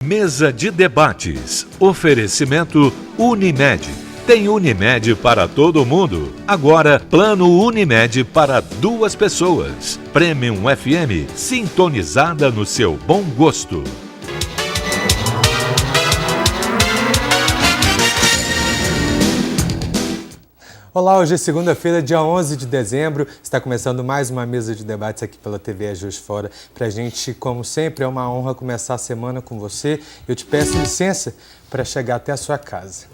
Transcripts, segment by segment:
Mesa de debates. Oferecimento Unimed. Tem Unimed para todo mundo. Agora, plano Unimed para 2 pessoas. Premium FM, sintonizada no seu bom gosto. Olá, hoje é segunda-feira, dia 11 de dezembro. Está começando mais uma mesa de debates aqui pela TV Juiz de Fora. Para a gente, como sempre, é uma honra começar a semana com você. Eu te peço licença para chegar até a sua casa.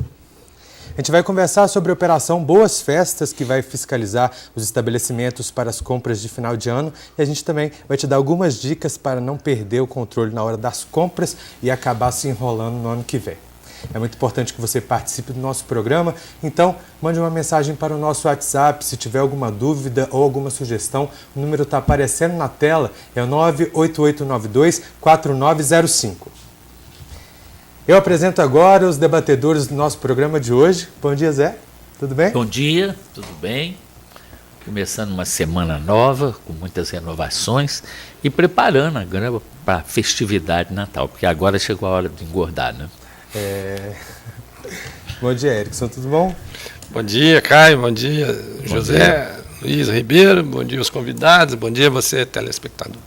A gente vai conversar sobre a Operação Boas Festas, que vai fiscalizar os estabelecimentos para as compras de final de ano. E a gente também vai te dar algumas dicas para não perder o controle na hora das compras e acabar se enrolando no ano que vem. É muito importante que você participe do nosso programa, então mande uma mensagem para o nosso WhatsApp se tiver alguma dúvida ou alguma sugestão. O número está aparecendo na tela, é o 98892-4905. Eu apresento agora os debatedores do nosso programa de hoje. Bom dia, Zé. Tudo bem? Bom dia, tudo bem? Começando uma semana nova, com muitas renovações e preparando a grama para a festividade de Natal, porque agora chegou a hora de engordar, né? Bom dia, Erickson, tudo bom? Bom dia, Caio, bom dia, José, Luiz Ribeiro, bom dia os convidados, bom dia você, telespectador.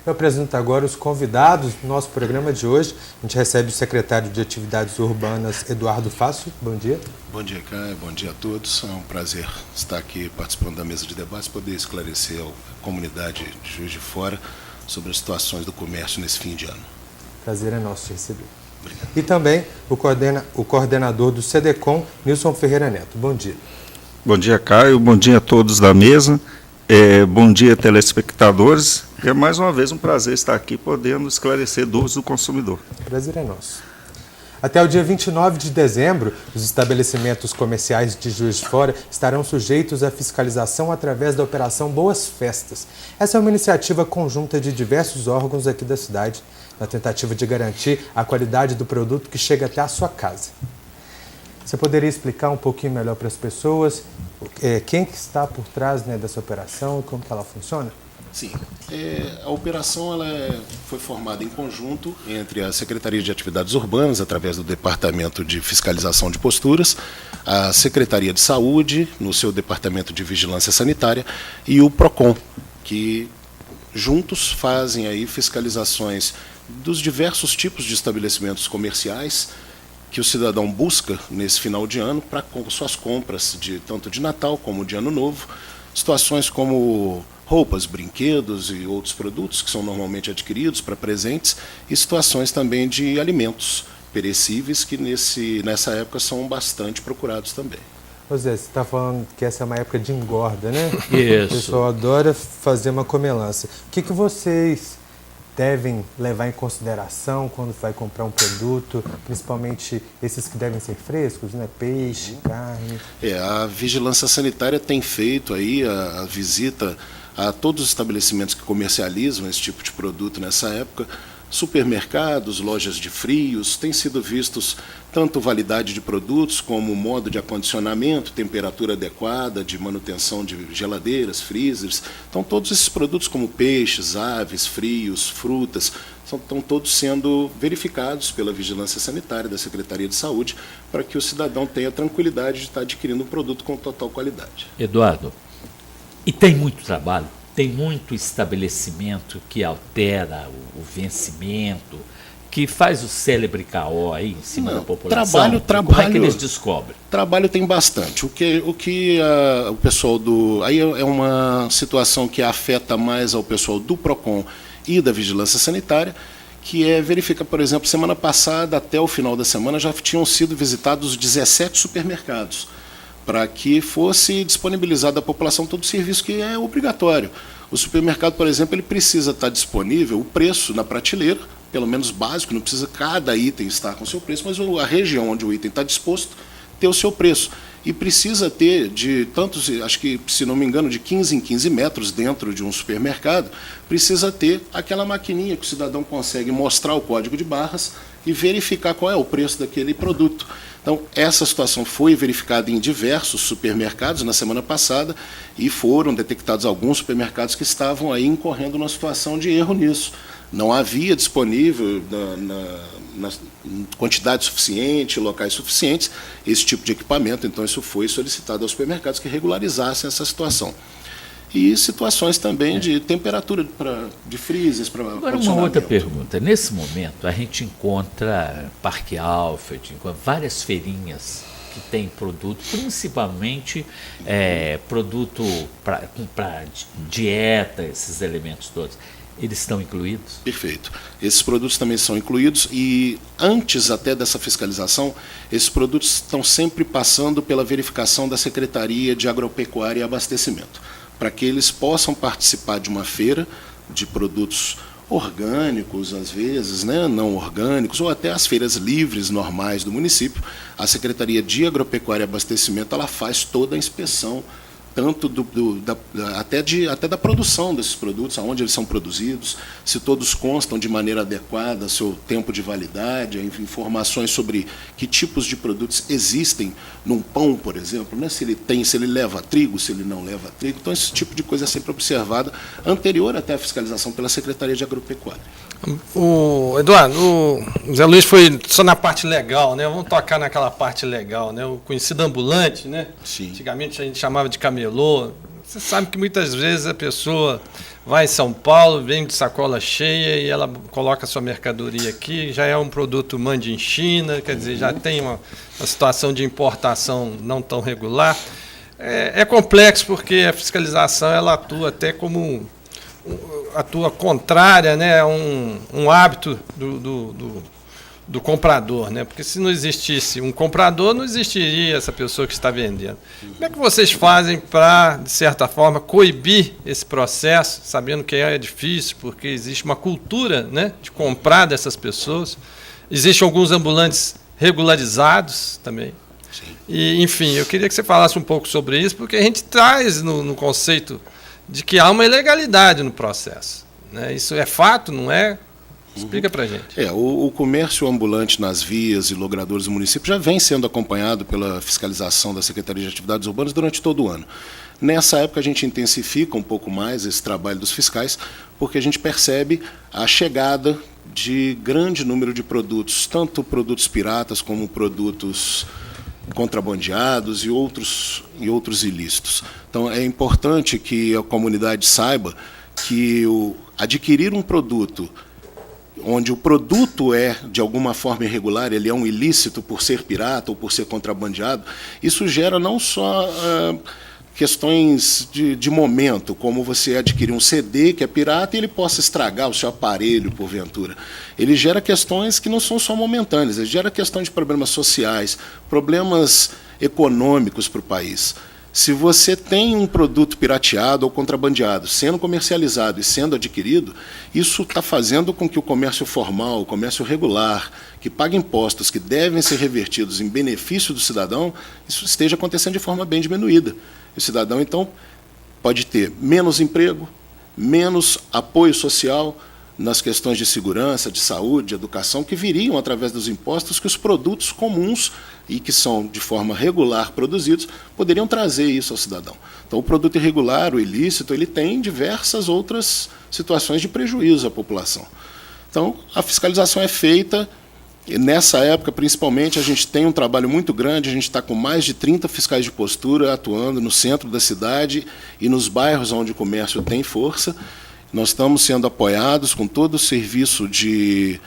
Eu apresento agora os convidados do nosso programa de hoje. A gente recebe o secretário de Atividades Urbanas, Eduardo Fácio. Bom dia. Bom dia, Caio, bom dia a todos. É um prazer estar aqui participando da mesa de debates, poder esclarecer a comunidade de Juiz de Fora sobre as situações do comércio nesse fim de ano. Prazer é nosso te receber. Obrigado. E também o coordenador do CDCOM, Nilson Ferreira Neto. Bom dia. Bom dia, Caio. Bom dia a todos da mesa. Bom dia, telespectadores. É mais uma vez um prazer estar aqui podendo esclarecer dúvidas do consumidor. Prazer é nosso. Até o dia 29 de dezembro, os estabelecimentos comerciais de Juiz de Fora estarão sujeitos à fiscalização através da Operação Boas Festas. Essa é uma iniciativa conjunta de diversos órgãos aqui da cidade, na tentativa de garantir a qualidade do produto que chega até a sua casa. Você poderia explicar um pouquinho melhor para as pessoas quem que está por trás, né, dessa operação e como que ela funciona? Sim, a operação foi formada em conjunto entre a Secretaria de Atividades Urbanas, através do Departamento de Fiscalização de Posturas, a Secretaria de Saúde, no seu Departamento de Vigilância Sanitária, e o PROCON, que juntos fazem aí fiscalizações dos diversos tipos de estabelecimentos comerciais que o cidadão busca nesse final de ano para suas compras, tanto de Natal como de Ano Novo, situações como roupas, brinquedos e outros produtos que são normalmente adquiridos para presentes, e situações também de alimentos perecíveis que nessa época são bastante procurados também. José, você está falando que essa é uma época de engorda, né? Isso. O pessoal adora fazer uma comelância. O que vocês devem levar em consideração quando vai comprar um produto, principalmente esses que devem ser frescos, né? Peixe, carne? A Vigilância Sanitária tem feito aí a visita a todos os estabelecimentos que comercializam esse tipo de produto nessa época, supermercados, lojas de frios, têm sido vistos tanto validade de produtos como modo de acondicionamento, temperatura adequada, de manutenção de geladeiras, freezers. Então, todos esses produtos como peixes, aves, frios, frutas, estão todos sendo verificados pela Vigilância Sanitária da Secretaria de Saúde para que o cidadão tenha tranquilidade de estar adquirindo um produto com total qualidade. Eduardo, e tem muito trabalho, tem muito estabelecimento que altera o vencimento, que faz o célebre caô aí em cima da população. Como é que eles descobrem? Trabalho tem bastante. O que o pessoal do... Aí é uma situação que afeta mais ao pessoal do PROCON e da Vigilância Sanitária, que verifica, por exemplo, semana passada, até o final da semana, já tinham sido visitados 17 supermercados, para que fosse disponibilizado à população todo o serviço que é obrigatório. O supermercado, por exemplo, ele precisa estar disponível o preço na prateleira, pelo menos básico, não precisa cada item estar com o seu preço, mas a região onde o item está disposto ter o seu preço. E precisa ter de tantos, acho que, se não me engano, de 15 em 15 metros dentro de um supermercado, precisa ter aquela maquininha que o cidadão consegue mostrar o código de barras e verificar qual é o preço daquele produto. Então, essa situação foi verificada em diversos supermercados na semana passada e foram detectados alguns supermercados que estavam aí incorrendo numa situação de erro nisso. Não havia disponível na quantidade suficiente, locais suficientes, esse tipo de equipamento. Então, isso foi solicitado aos supermercados que regularizassem essa situação. E situações também de temperatura de freezers para Agora, uma outra pergunta. Nesse momento, a gente encontra Parque Alfred, várias feirinhas que tem produto, principalmente produto para dieta, esses elementos todos. Eles estão incluídos? Perfeito. Esses produtos também são incluídos e antes até dessa fiscalização, esses produtos estão sempre passando pela verificação da Secretaria de Agropecuária e Abastecimento, para que eles possam participar de uma feira de produtos orgânicos, às vezes, né, não orgânicos, ou até as feiras livres normais do município. A Secretaria de Agropecuária e Abastecimento ela faz toda a inspeção, tanto até da produção desses produtos, aonde eles são produzidos, se todos constam de maneira adequada, seu tempo de validade, informações sobre que tipos de produtos existem num pão, por exemplo, né? Se ele leva trigo, se ele não leva trigo. Então, esse tipo de coisa é sempre observada, anterior até a fiscalização pela Secretaria de Agropecuária. Eduardo, o Zé Luiz foi só na parte legal, né? Vamos tocar naquela parte legal, né? O conhecido ambulante, né? Sim. Antigamente a gente chamava de camelô. Você sabe que muitas vezes a pessoa vai em São Paulo, vem de sacola cheia e ela coloca a sua mercadoria aqui, já é um produto made in China, quer dizer, já tem uma situação de importação não tão regular. É complexo porque a fiscalização ela atua até como atua contrária, né, a um hábito do comprador, né? Porque se não existisse um comprador, não existiria essa pessoa que está vendendo. Como é que vocês fazem para, de certa forma, coibir esse processo, sabendo que é difícil, porque existe uma cultura, né, de comprar dessas pessoas? Existem alguns ambulantes regularizados também. Sim. E, enfim, eu queria que você falasse um pouco sobre isso, porque a gente traz no conceito de que há uma ilegalidade no processo, né? Isso é fato, não é? Explica para a gente. O comércio ambulante nas vias e logradouros do município já vem sendo acompanhado pela fiscalização da Secretaria de Atividades Urbanas durante todo o ano. Nessa época a gente intensifica um pouco mais esse trabalho dos fiscais, porque a gente percebe a chegada de grande número de produtos, tanto produtos piratas como produtos contrabandeados e outros ilícitos. Então é importante que a comunidade saiba que adquirir um produto onde o produto é, de alguma forma irregular, ele é um ilícito por ser pirata ou por ser contrabandeado, isso gera não só questões de momento, como você adquirir um CD que é pirata e ele possa estragar o seu aparelho, porventura. Ele gera questões que não são só momentâneas, ele gera questões de problemas sociais, problemas econômicos para o país. Se você tem um produto pirateado ou contrabandeado sendo comercializado e sendo adquirido, isso está fazendo com que o comércio formal, o comércio regular, que paga impostos que devem ser revertidos em benefício do cidadão, isso esteja acontecendo de forma bem diminuída. O cidadão, então, pode ter menos emprego, menos apoio social nas questões de segurança, de saúde, de educação, que viriam através dos impostos que os produtos comuns e que são de forma regular produzidos, poderiam trazer isso ao cidadão. Então, o produto irregular, o ilícito, ele tem diversas outras situações de prejuízo à população. Então, a fiscalização é feita, e nessa época, principalmente, a gente tem um trabalho muito grande, a gente está com mais de 30 fiscais de postura atuando no centro da cidade e nos bairros onde o comércio tem força. Nós estamos sendo apoiados com todo o serviço de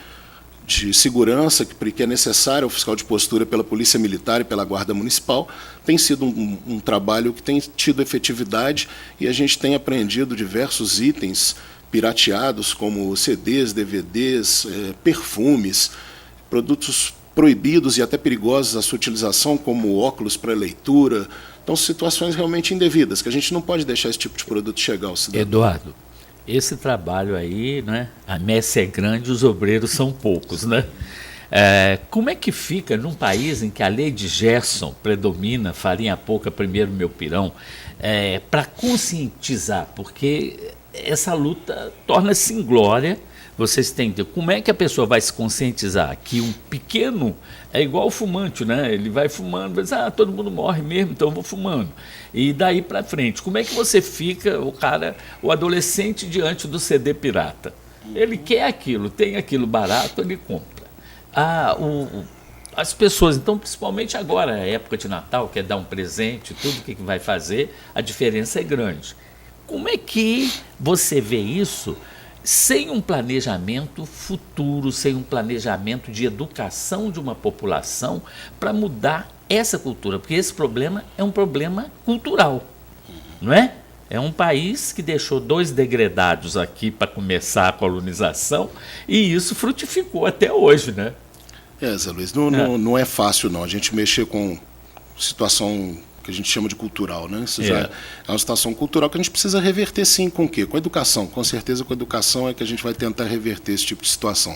segurança que é necessário ao fiscal de postura pela Polícia Militar e pela Guarda Municipal. Tem sido um trabalho que tem tido efetividade e a gente tem apreendido diversos itens pirateados, como CDs, DVDs, perfumes, produtos proibidos e até perigosos a sua utilização, como óculos para leitura. Então, situações realmente indevidas, que a gente não pode deixar esse tipo de produto chegar ao cidadão. Eduardo, esse trabalho aí, né? A messe é grande, os obreiros são poucos, né? Como é que fica num país em que a lei de Gerson predomina, farinha pouca, primeiro meu pirão, para conscientizar? Porque essa luta torna-se inglória. Vocês têm que... Como é que a pessoa vai se conscientizar que um pequeno é igual ao fumante, né? Ele vai fumando, vai dizer, todo mundo morre mesmo, então eu vou fumando. E daí para frente, como é que você fica, o adolescente diante do CD pirata? Ele quer aquilo, tem aquilo barato, ele compra. As pessoas, então, principalmente agora, a época de Natal, quer dar um presente, tudo que vai fazer, a diferença é grande. Como é que você vê isso sem um planejamento futuro, sem um planejamento de educação de uma população para mudar essa cultura? Porque esse problema é um problema cultural, não é? É um país que deixou 2 degredados aqui para começar a colonização e isso frutificou até hoje, né? Zé Luiz, não é fácil não, a gente mexer com situação que a gente chama de cultural, né? Isso já é uma situação cultural que a gente precisa reverter sim, com o quê? Com a educação, com certeza com a educação é que a gente vai tentar reverter esse tipo de situação.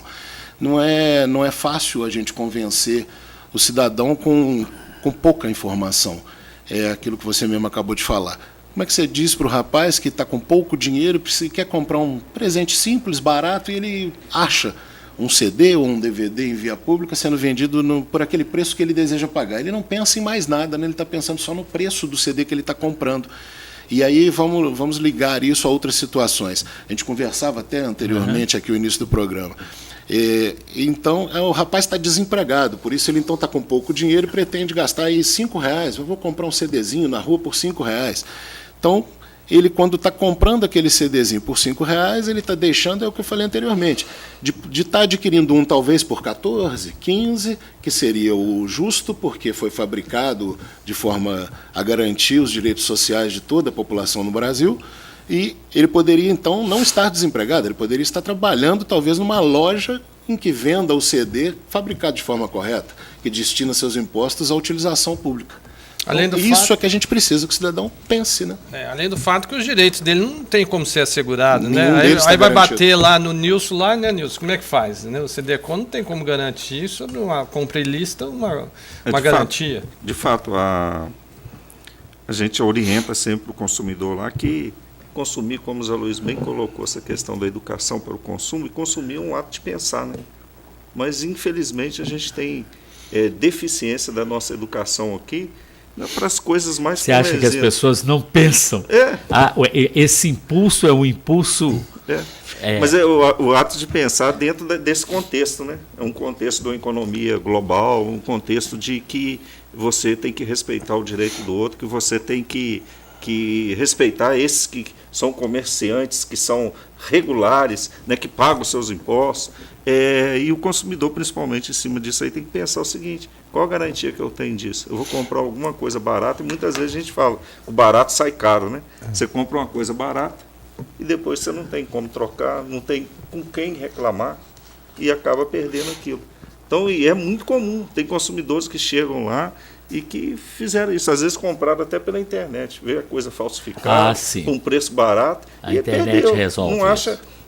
Não é fácil a gente convencer o cidadão com pouca informação, é aquilo que você mesmo acabou de falar. Como é que você diz para o rapaz que está com pouco dinheiro, quer comprar um presente simples, barato, e ele acha um CD ou um DVD em via pública sendo vendido por aquele preço que ele deseja pagar? Ele não pensa em mais nada, né? Ele está pensando só no preço do CD que ele está comprando. E aí vamos ligar isso a outras situações. A gente conversava até anteriormente aqui no início do programa. Então, o rapaz está desempregado, por isso ele então está com pouco dinheiro e pretende gastar aí R$5. Eu vou comprar um CDzinho na rua por R$5. Então, ele, quando está comprando aquele CDzinho por R$5, ele está deixando, é o que eu falei anteriormente, de estar adquirindo um talvez por 14, 15, que seria o justo, porque foi fabricado de forma a garantir os direitos sociais de toda a população no Brasil, e ele poderia, então, não estar desempregado, ele poderia estar trabalhando, talvez, numa loja em que venda o CD fabricado de forma correta, que destina seus impostos à utilização pública. Isso é que a gente precisa que o cidadão pense, né? Além do fato que os direitos dele não tem como ser assegurado, né? vai Aí vai bater lá no Nilson, né, Nilson? Como é que faz? Né? O CDCON não tem como garantir sobre uma compra ilícita, uma garantia. De fato, a gente orienta sempre o consumidor lá que consumir, como o Zé Luiz bem colocou, essa questão da educação para o consumo, e consumir é um ato de pensar, né? Mas, infelizmente, a gente tem deficiência da nossa educação aqui para as coisas mais Você acha que as pessoas não pensam? Esse impulso é um impulso... Mas é o ato de pensar dentro desse contexto, né? É um contexto de uma economia global, um contexto de que você tem que respeitar o direito do outro, que você tem que respeitar esses que são comerciantes, que são regulares, né, que pagam os seus impostos. E o consumidor, principalmente, em cima disso aí, tem que pensar o seguinte: qual a garantia que eu tenho disso? Eu vou comprar alguma coisa barata, e muitas vezes a gente fala, o barato sai caro, né? Você compra uma coisa barata e depois você não tem como trocar, não tem com quem reclamar e acaba perdendo aquilo. Então, e é muito comum, tem consumidores que chegam lá e que fizeram isso, às vezes compraram até pela internet, veio a coisa falsificada, com um preço barato, a internet perdeu. Resolve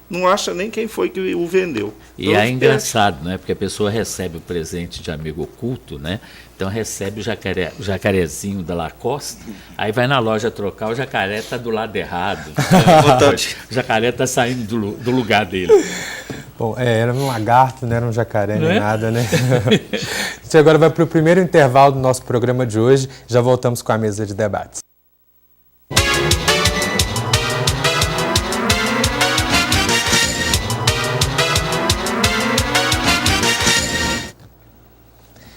não acha nem quem foi que o vendeu. E então, é engraçado, né? Porque a pessoa recebe o presente de amigo oculto, né? Então recebe o jacarezinho da Lacoste, aí vai na loja trocar, o jacaré está do lado errado. O jacaré está saindo do lugar dele. Bom, era um lagarto, não era um jacaré nem nada, né? A gente agora vai para o primeiro intervalo do nosso programa de hoje, já voltamos com a mesa de debates.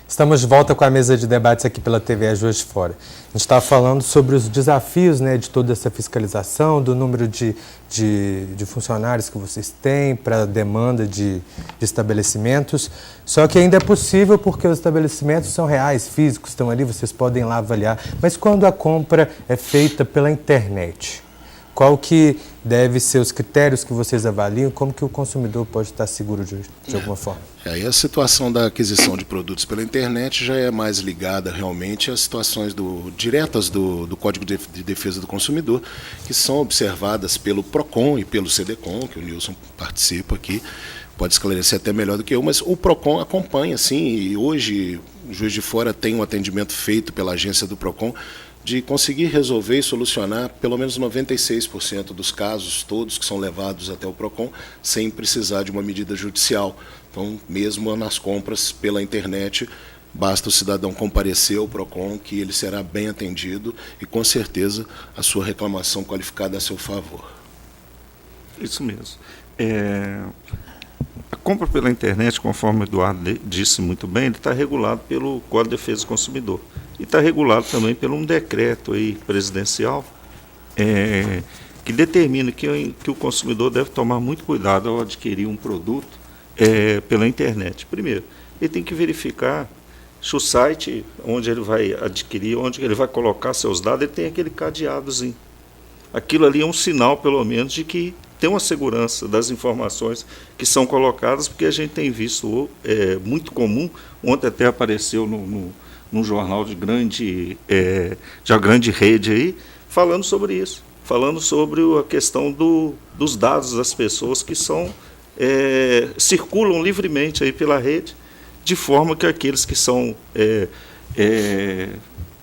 Estamos de volta com a mesa de debates aqui pela TV Juiz de Fora. A gente estava falando sobre os desafios, né, de toda essa fiscalização, do número de funcionários que vocês têm para a demanda de estabelecimentos. Só que ainda é possível porque os estabelecimentos são reais, físicos, estão ali, vocês podem lá avaliar. Mas quando a compra é feita pela internet, qual que deve ser os critérios que vocês avaliam? Como que o consumidor pode estar seguro de alguma forma? Aí a situação da aquisição de produtos pela internet já é mais ligada realmente às situações diretas do Código de Defesa do Consumidor, que são observadas pelo PROCON e pelo CDCON, que o Nilson participa aqui, pode esclarecer até melhor do que eu, mas o PROCON acompanha, sim, e hoje o Juiz de Fora tem um atendimento feito pela agência do PROCON de conseguir resolver e solucionar pelo menos 96% dos casos todos que são levados até o PROCON sem precisar de uma medida judicial. Então, mesmo nas compras pela internet, basta o cidadão comparecer ao PROCON que ele será bem atendido e, com certeza, a sua reclamação qualificada a seu favor. Isso mesmo. A compra pela internet, conforme o Eduardo disse muito bem, ele está regulado pelo Código de Defesa do Consumidor. E está regulado também por um decreto aí presidencial que determina que o consumidor deve tomar muito cuidado ao adquirir um produto pela internet. Primeiro, ele tem que verificar se o site onde ele vai adquirir, onde ele vai colocar seus dados, ele tem aquele cadeadozinho. Aquilo ali é um sinal, pelo menos, de que tem uma segurança das informações que são colocadas, porque a gente tem visto, muito comum, ontem até apareceu num jornal de uma grande rede aí, falando sobre isso, falando sobre a questão dos dados das pessoas que circulam livremente aí pela rede, de forma que aqueles que são,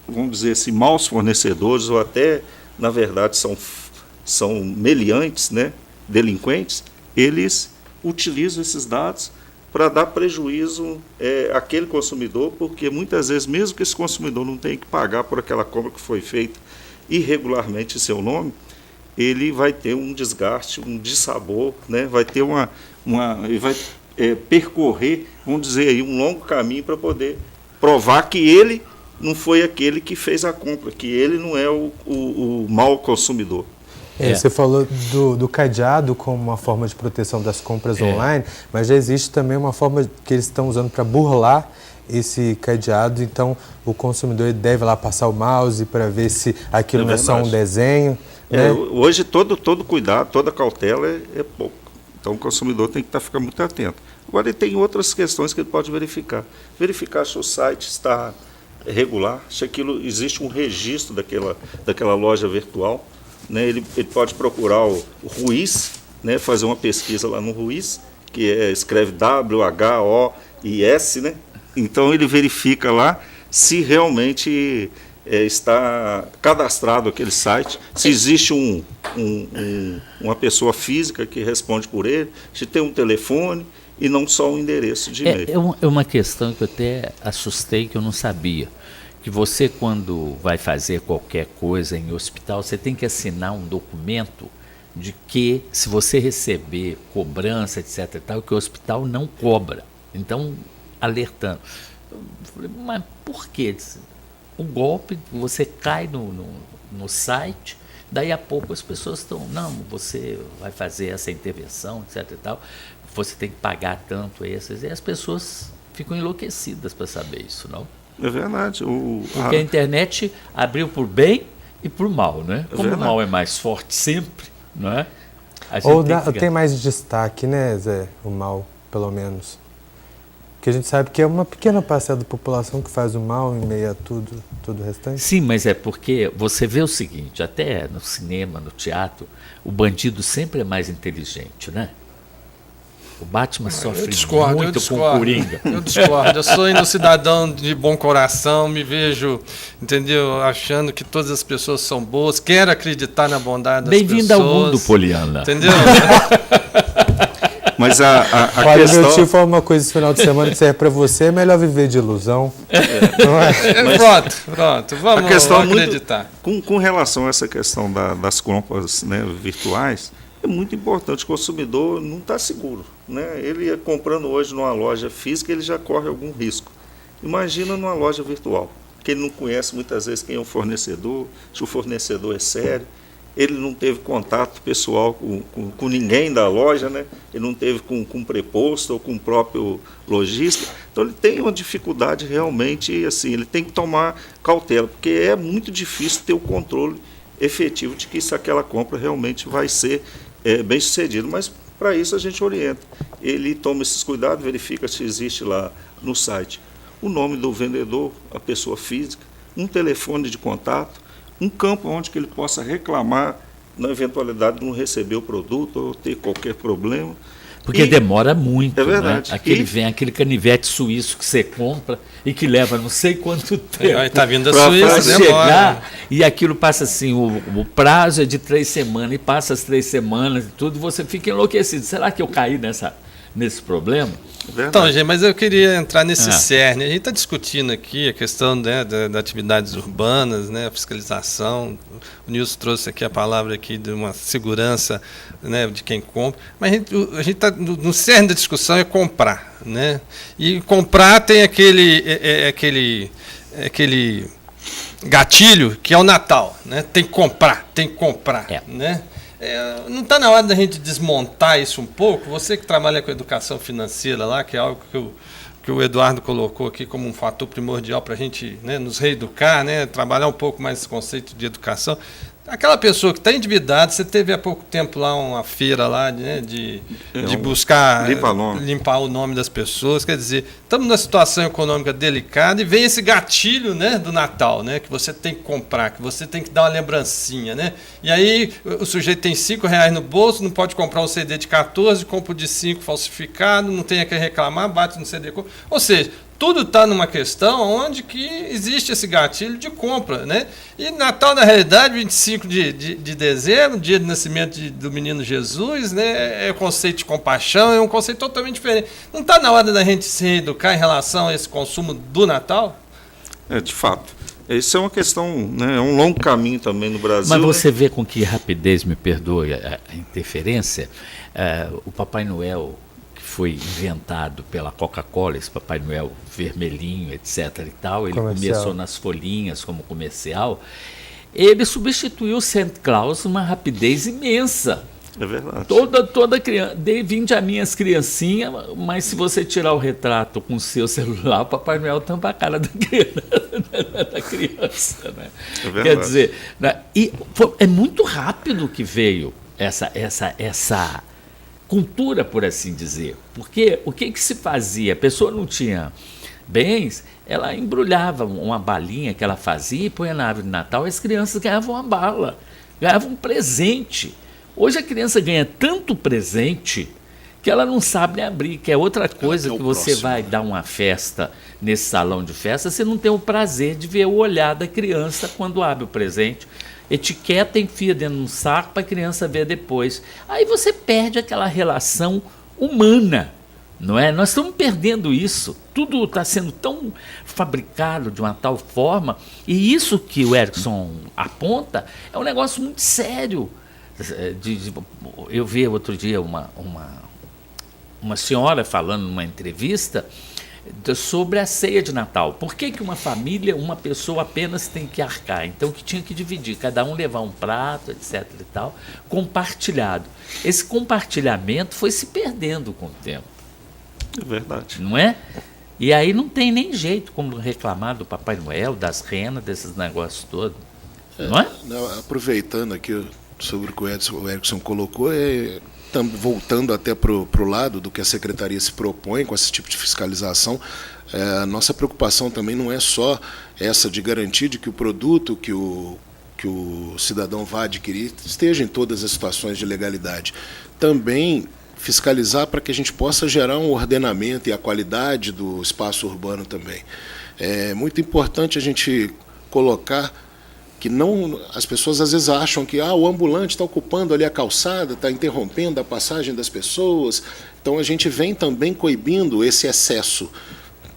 vamos dizer assim, maus fornecedores, ou até, na verdade, são meliantes, né, delinquentes, eles utilizam esses dados para dar prejuízo àquele consumidor, porque muitas vezes, mesmo que esse consumidor não tenha que pagar por aquela compra que foi feita irregularmente em seu nome, ele vai ter um desgaste, um dissabor, né, vai ter ele vai percorrer, vamos dizer aí, um longo caminho para poder provar que ele não foi aquele que fez a compra, que ele não é o mau consumidor. Você falou do cadeado como uma forma de proteção das compras online, mas já existe também uma forma que eles estão usando para burlar esse cadeado. Então, o consumidor deve lá passar o mouse para ver se aquilo não é só um desenho. Né? Hoje, todo cuidado, toda cautela é pouco. Então, o consumidor tem que ficar muito atento. Agora, ele tem outras questões que ele pode verificar. Verificar se o site está regular, se existe um registro daquela loja virtual. Né, ele pode procurar o Ruiz, né, fazer uma pesquisa lá no Ruiz, que escreve WHOIS, né? Então ele verifica lá se realmente está cadastrado aquele site, se existe uma pessoa física que responde por ele, se tem um telefone e não só um endereço de e-mail. É uma questão que eu até assustei, que eu não sabia. Que você, quando vai fazer qualquer coisa em hospital, você tem que assinar um documento de que, se você receber cobrança, etc. e tal, que o hospital não cobra. Então, alertando. Eu falei, mas por quê? O golpe, você cai no site, daí a pouco as pessoas estão, não, você vai fazer essa intervenção, etc. e tal, você tem que pagar tanto essas, e as pessoas ficam enlouquecidas para saber isso, não? É verdade. Porque a internet abriu por bem e por mal, né? Como o mal é mais forte sempre, não é? Ou tem mais destaque, né, Zé? O mal, pelo menos. Porque a gente sabe que é uma pequena parcela da população que faz o mal em meio a tudo o restante. Sim, mas é porque você vê o seguinte, até no cinema, no teatro, o bandido sempre é mais inteligente, né? O Batman sofre muito com o Coringa. Eu discordo. Eu sou ainda um cidadão de bom coração, me vejo, entendeu, achando que todas as pessoas são boas, quero acreditar na bondade das pessoas. Bem-vindo ao mundo, Poliana. Entendeu? Mas a Olha, questão... meu tio falou uma coisa esse final de semana que serve para você, é melhor viver de ilusão. Não é? Pronto, vamos acreditar. Com relação a essa questão das compras, né, virtuais, é muito importante. O consumidor não está seguro, né? Ele comprando hoje numa loja física, ele já corre algum risco. Imagina numa loja virtual, que ele não conhece muitas vezes quem é o fornecedor, se o fornecedor é sério, ele não teve contato pessoal com ninguém da loja, né? Ele não teve com o preposto ou com o próprio lojista. Então ele tem uma dificuldade realmente, assim, ele tem que tomar cautela, porque é muito difícil ter o controle efetivo de que aquela compra realmente vai ser bem sucedido, mas para isso a gente orienta. Ele toma esses cuidados, verifica se existe lá no site o nome do vendedor, a pessoa física, um telefone de contato, um campo onde que ele possa reclamar na eventualidade de não receber o produto ou ter qualquer problema. Porque demora muito, é verdade. Né? Vem aquele canivete suíço que você compra e que leva não sei quanto tempo. Está vindo da Suíça, para chegar, e aquilo passa assim, o prazo é de 3 semanas, e passa as 3 semanas e tudo, você fica enlouquecido. Será que eu caí nesse problema? Então, gente, mas eu queria entrar nesse cerne. A gente está discutindo aqui a questão, né, das atividades urbanas, né, a fiscalização. O Nilson trouxe aqui a palavra aqui de uma segurança, né, de quem compra. Mas a gente está no cerne da discussão é comprar, né? E comprar tem aquele gatilho que é o Natal, né? Tem que comprar, né? Não está na hora da gente desmontar isso um pouco? Você que trabalha com educação financeira lá, que é algo que o Eduardo colocou aqui como um fator primordial para a gente, né, nos reeducar, né, trabalhar um pouco mais esse conceito de educação. Aquela pessoa que está endividada, você teve há pouco tempo lá uma feira lá, né, de buscar limpar o nome das pessoas. Quer dizer, estamos numa situação econômica delicada e vem esse gatilho, né, do Natal, né, que você tem que comprar, que você tem que dar uma lembrancinha, né? E aí o sujeito tem R$5 no bolso, não pode comprar um CD de 14, compra o de 5 falsificado, não tem a que reclamar, bate no CD. Ou seja, tudo está numa questão onde que existe esse gatilho de compra, né? E Natal, na realidade, 25 de dezembro, dia de nascimento do menino Jesus, né? É um conceito de compaixão, é um conceito totalmente diferente. Não está na hora da gente se reeducar em relação a esse consumo do Natal? De fato. Isso é uma questão, né? É um longo caminho também no Brasil. Mas você vê com que rapidez, me perdoe a interferência, o Papai Noel, foi inventado pela Coca-Cola, esse Papai Noel vermelhinho, etc. e tal. Ele começou nas folhinhas como comercial. Ele substituiu o Santa Claus numa rapidez imensa. É verdade. Toda criança. Dei 20 a minhas criancinhas, mas se você tirar o retrato com o seu celular, o Papai Noel tampa a cara da criança. Né? É verdade. Quer dizer, é muito rápido que veio essa cultura, por assim dizer. Porque o que se fazia? A pessoa não tinha bens, ela embrulhava uma balinha que ela fazia e põe na árvore de Natal e as crianças ganhavam uma bala, ganhavam um presente. Hoje a criança ganha tanto presente que ela não sabe abrir, que é outra coisa que você vai dar uma festa nesse salão de festa, você não tem o prazer de ver o olhar da criança quando abre o presente. Etiqueta, enfia dentro de um saco para a criança ver depois. Aí você perde aquela relação humana, não é? Nós estamos perdendo isso. Tudo está sendo tão fabricado de uma tal forma, e isso que o Erickson aponta é um negócio muito sério. Eu vi outro dia uma senhora falando numa entrevista sobre a ceia de Natal. Por que uma família, uma pessoa apenas tem que arcar? Então que tinha que dividir, cada um levar um prato, etc. e tal, compartilhado. Esse compartilhamento foi se perdendo com o tempo. É verdade. Não é? E aí não tem nem jeito como reclamar do Papai Noel, das renas, desses negócios todos. Não é? Aproveitando aqui sobre o que o Erickson colocou, voltando até para o lado do que a Secretaria se propõe com esse tipo de fiscalização, a nossa preocupação também não é só essa de garantir de que o produto que o cidadão vai adquirir esteja em todas as situações de legalidade. Também fiscalizar para que a gente possa gerar um ordenamento e a qualidade do espaço urbano também. É muito importante a gente colocar que não, as pessoas às vezes acham que o ambulante está ocupando ali a calçada, está interrompendo a passagem das pessoas. Então a gente vem também coibindo esse excesso,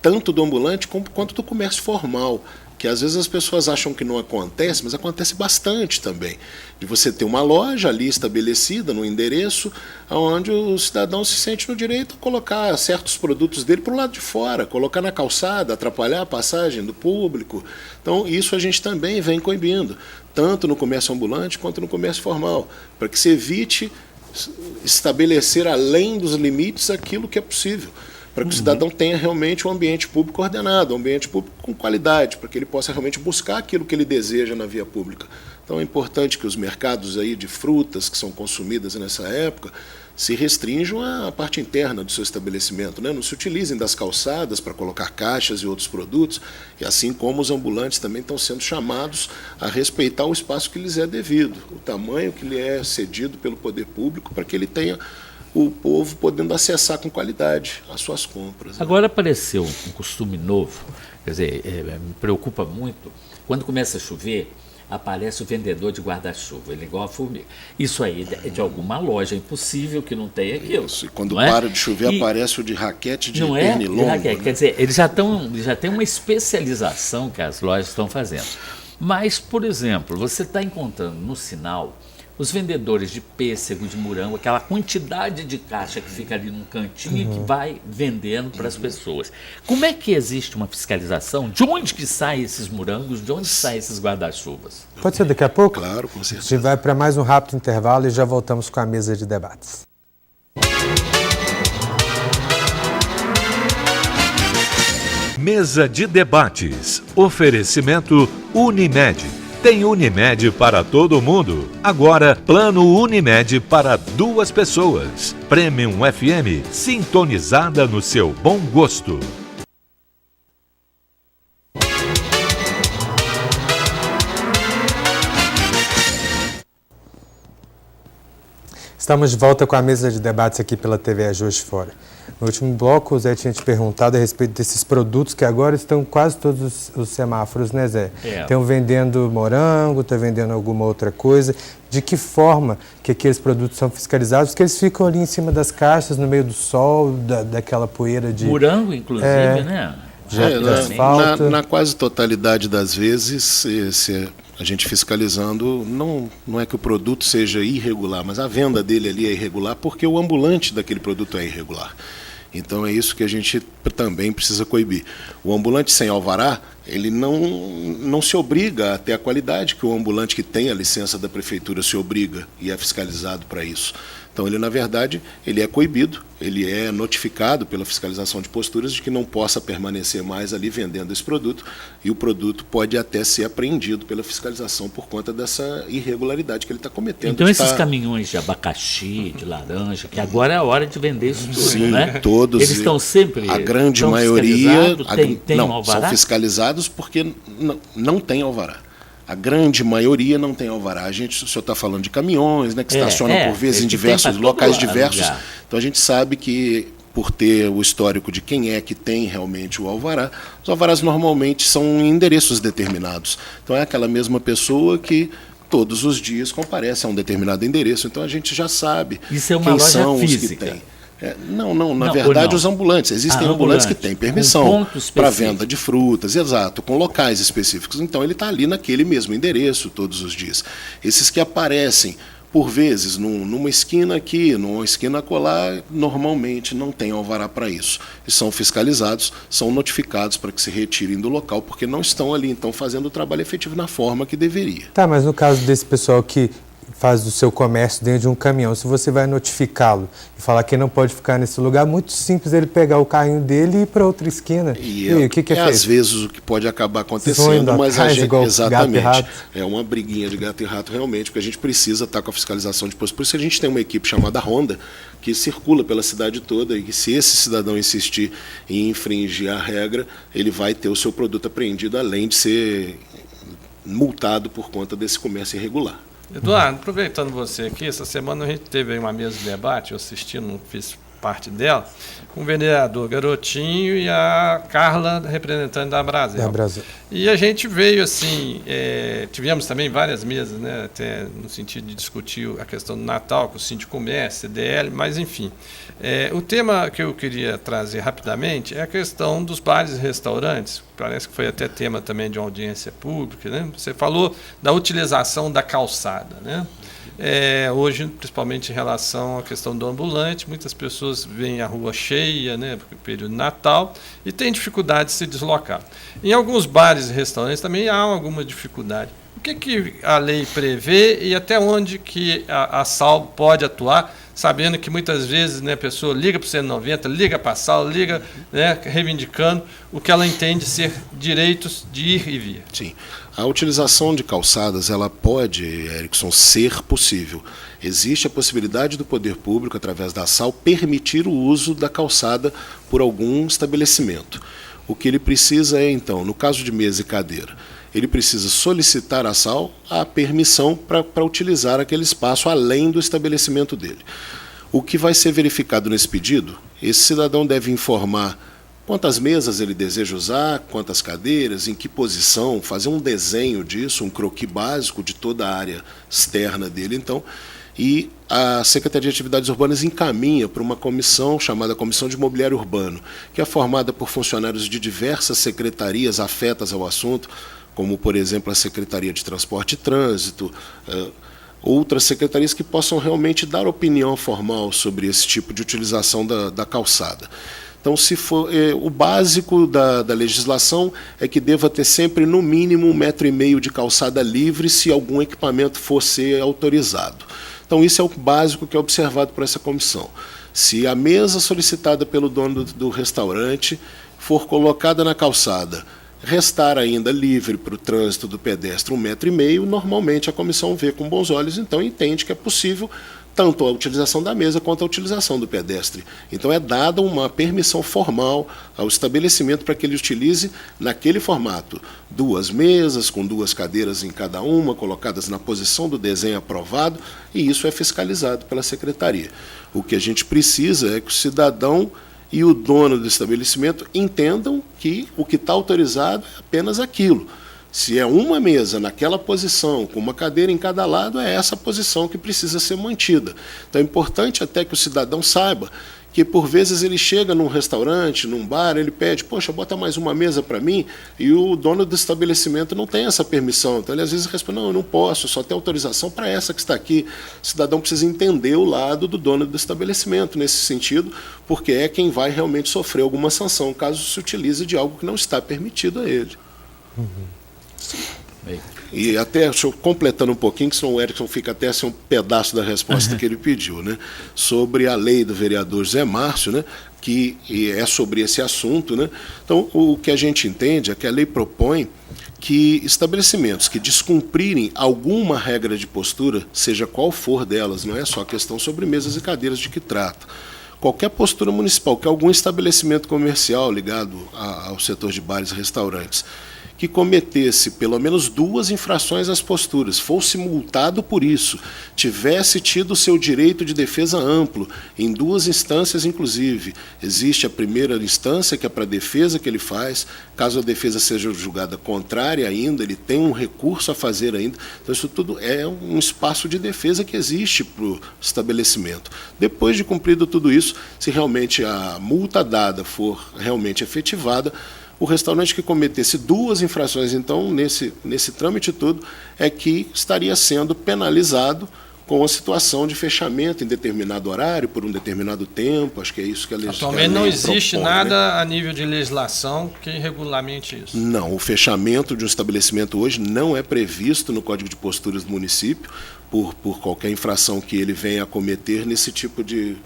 tanto do ambulante quanto do comércio formal, que às vezes as pessoas acham que não acontece, mas acontece bastante também. De você ter uma loja ali estabelecida no endereço, onde o cidadão se sente no direito a colocar certos produtos dele para o lado de fora, colocar na calçada, atrapalhar a passagem do público. Então isso a gente também vem coibindo, tanto no comércio ambulante quanto no comércio formal, para que se evite estabelecer além dos limites aquilo que é possível, para que o cidadão tenha realmente um ambiente público ordenado, um ambiente público com qualidade, para que ele possa realmente buscar aquilo que ele deseja na via pública. Então é importante que os mercados aí de frutas que são consumidas nessa época se restringam à parte interna do seu estabelecimento, né? Não se utilizem das calçadas para colocar caixas e outros produtos, e assim como os ambulantes também estão sendo chamados a respeitar o espaço que lhes é devido, o tamanho que lhe é cedido pelo poder público, para que ele tenha o povo podendo acessar com qualidade as suas compras. Né? Agora apareceu um costume novo, quer dizer, me preocupa muito, quando começa a chover, aparece o vendedor de guarda-chuva, ele é igual a formiga. Isso aí é de alguma loja, é impossível que não tenha aquilo. Isso, e quando não para de chover, aparece o de raquete de não pernilongo. Né? Quer dizer, eles já têm uma especialização que as lojas estão fazendo. Mas, por exemplo, você está encontrando no sinal os vendedores de pêssego, de morango, aquela quantidade de caixa que fica ali num cantinho e que vai vendendo para as pessoas. Como é que existe uma fiscalização? De onde que saem esses morangos? De onde saem esses guarda-chuvas? Pode ser daqui a pouco? Claro, com A certeza. gente vai para mais um rápido intervalo e já voltamos com a mesa de debates. Mesa de debates. Oferecimento Unimed. Tem Unimed para todo mundo. Agora, plano Unimed para 2 pessoas. Premium FM, sintonizada no seu bom gosto. Estamos de volta com a mesa de debates aqui pela TV Juiz de Fora. No último bloco, o Zé tinha te perguntado a respeito desses produtos que agora estão quase todos os semáforos, né, Zé? Estão vendendo morango, estão vendendo alguma outra coisa. De que forma que aqueles produtos são fiscalizados? Porque eles ficam ali em cima das caixas, no meio do sol, daquela poeira de... Morango, inclusive, né? Na quase totalidade das vezes, a gente fiscalizando, não é que o produto seja irregular, mas a venda dele ali é irregular porque o ambulante daquele produto é irregular. Então é isso que a gente também precisa coibir. O ambulante sem alvará, ele não se obriga a ter a qualidade que o ambulante que tem a licença da prefeitura se obriga e é fiscalizado para isso. Então ele, na verdade, ele é coibido, ele é notificado pela fiscalização de posturas de que não possa permanecer mais ali vendendo esse produto e o produto pode até ser apreendido pela fiscalização por conta dessa irregularidade que ele está cometendo. Então esses caminhões de abacaxi, de laranja, que agora é a hora de vender isso tudo, sim, né? Todos. Eles estão sempre... A grande maioria... Tem não, alvará? são fiscalizados porque não tem alvará. A grande maioria não tem alvará. O senhor está falando de caminhões, né, que estacionam por vezes em diversos locais diversos. Então a gente sabe que, por ter o histórico de quem é que tem realmente o alvará, os alvarás normalmente são em endereços determinados. Então é aquela mesma pessoa que todos os dias comparece a um determinado endereço. Então a gente já sabe Isso é uma quem loja são física. os que têm. Na verdade, os ambulantes. Existem ambulantes que têm permissão para venda de frutas, exato, com locais específicos. Então, ele está ali naquele mesmo endereço todos os dias. Esses que aparecem, por vezes, numa esquina aqui, numa esquina acolá, normalmente não tem alvará para isso. E são fiscalizados, são notificados para que se retirem do local, porque não estão ali, então, fazendo o trabalho efetivo na forma que deveria. Tá, mas no caso desse pessoal que faz o seu comércio dentro de um caminhão, se você vai notificá-lo e falar que não pode ficar nesse lugar, muito simples ele pegar o carrinho dele e ir para outra esquina. E o que é feito? Às vezes o que pode acabar acontecendo, mas a gente, exatamente, é uma briguinha de gato e rato realmente, porque a gente precisa estar com a fiscalização de postos. Por isso a gente tem uma equipe chamada Honda, que circula pela cidade toda e que, se esse cidadão insistir em infringir a regra, ele vai ter o seu produto apreendido, além de ser multado por conta desse comércio irregular. Eduardo, aproveitando você aqui, essa semana a gente teve aí uma mesa de debate, eu assisti, não fiz parte dela, com o vereador Garotinho e a Carla, representante da Abrazel. E a gente veio assim, tivemos também várias mesas, né, até no sentido de discutir a questão do Natal, com o Sindicomércio, CDL, mas enfim. O tema que eu queria trazer rapidamente é a questão dos bares e restaurantes, parece que foi até tema também de uma audiência pública, né? Você falou da utilização da calçada, né? Hoje, principalmente em relação à questão do ambulante, muitas pessoas veem a rua cheia, né, porque é o período de Natal, e têm dificuldade de se deslocar. Em alguns bares e restaurantes também há alguma dificuldade. O que a lei prevê e até onde que a SAL pode atuar, sabendo que muitas vezes, né, a pessoa liga para o 190, liga para a SAL, liga, né, reivindicando o que ela entende ser direitos de ir e vir. Sim. A utilização de calçadas, ela pode, Erickson, ser possível. Existe a possibilidade do poder público, através da SAL, permitir o uso da calçada por algum estabelecimento. O que ele precisa é, então, no caso de mesa e cadeira, ele precisa solicitar à SAL a permissão para utilizar aquele espaço além do estabelecimento dele. O que vai ser verificado nesse pedido, esse cidadão deve informar quantas mesas ele deseja usar, quantas cadeiras, em que posição, fazer um desenho disso, um croquis básico de toda a área externa dele, então, e a Secretaria de Atividades Urbanas encaminha para uma comissão chamada Comissão de Mobiliário Urbano, que é formada por funcionários de diversas secretarias afetas ao assunto, como, por exemplo, a Secretaria de Transporte e Trânsito, outras secretarias que possam realmente dar opinião formal sobre esse tipo de utilização da calçada. Então, se for, o básico da legislação é que deva ter sempre, no mínimo, 1,5 metro de calçada livre se algum equipamento for ser autorizado. Então, isso é o básico que é observado por essa comissão. Se a mesa solicitada pelo dono do restaurante for colocada na calçada, restar ainda livre para o trânsito do pedestre 1,5 metro, normalmente a comissão vê com bons olhos, então entende que é possível tanto a utilização da mesa quanto a utilização do pedestre. Então é dada uma permissão formal ao estabelecimento para que ele utilize naquele formato 2 mesas com 2 cadeiras em cada uma, colocadas na posição do desenho aprovado, e isso é fiscalizado pela secretaria. O que a gente precisa é que o cidadão e o dono do estabelecimento entendam que o que está autorizado é apenas aquilo. Se é uma mesa naquela posição, com uma cadeira em cada lado, é essa posição que precisa ser mantida. Então é importante até que o cidadão saiba que, por vezes, ele chega num restaurante, num bar, ele pede, poxa, bota mais uma mesa para mim, e o dono do estabelecimento não tem essa permissão. Então ele às vezes responde, não, eu não posso, só tenho autorização para essa que está aqui. O cidadão precisa entender o lado do dono do estabelecimento nesse sentido, porque é quem vai realmente sofrer alguma sanção, caso se utilize de algo que não está permitido a ele. E até, deixa eu completando um pouquinho, que senão o Erickson fica até sem um pedaço da resposta que ele pediu, né? Sobre a lei do vereador Zé Márcio, né? Que é sobre esse assunto, né? Então, o que a gente entende é que a lei propõe que estabelecimentos que descumprirem alguma regra de postura, seja qual for delas, não é só a questão sobre mesas e cadeiras de que trata, qualquer postura municipal, que algum estabelecimento comercial ligado ao setor de bares e restaurantes, que cometesse pelo menos 2 infrações às posturas, fosse multado por isso, tivesse tido seu direito de defesa amplo, em 2 instâncias inclusive. Existe a primeira instância, que é para a defesa que ele faz, caso a defesa seja julgada contrária ainda, ele tem um recurso a fazer ainda. Então isso tudo é um espaço de defesa que existe para o estabelecimento. Depois de cumprido tudo isso, se realmente a multa dada for realmente efetivada, o restaurante que cometesse 2 infrações, então, nesse trâmite todo, é que estaria sendo penalizado com a situação de fechamento em determinado horário, por um determinado tempo. Acho que é isso que a legislação propõe. Atualmente não existe nada a nível de legislação que regulamente isso. Não, o fechamento de um estabelecimento hoje não é previsto no Código de Posturas do município por qualquer infração que ele venha a cometer nesse tipo de...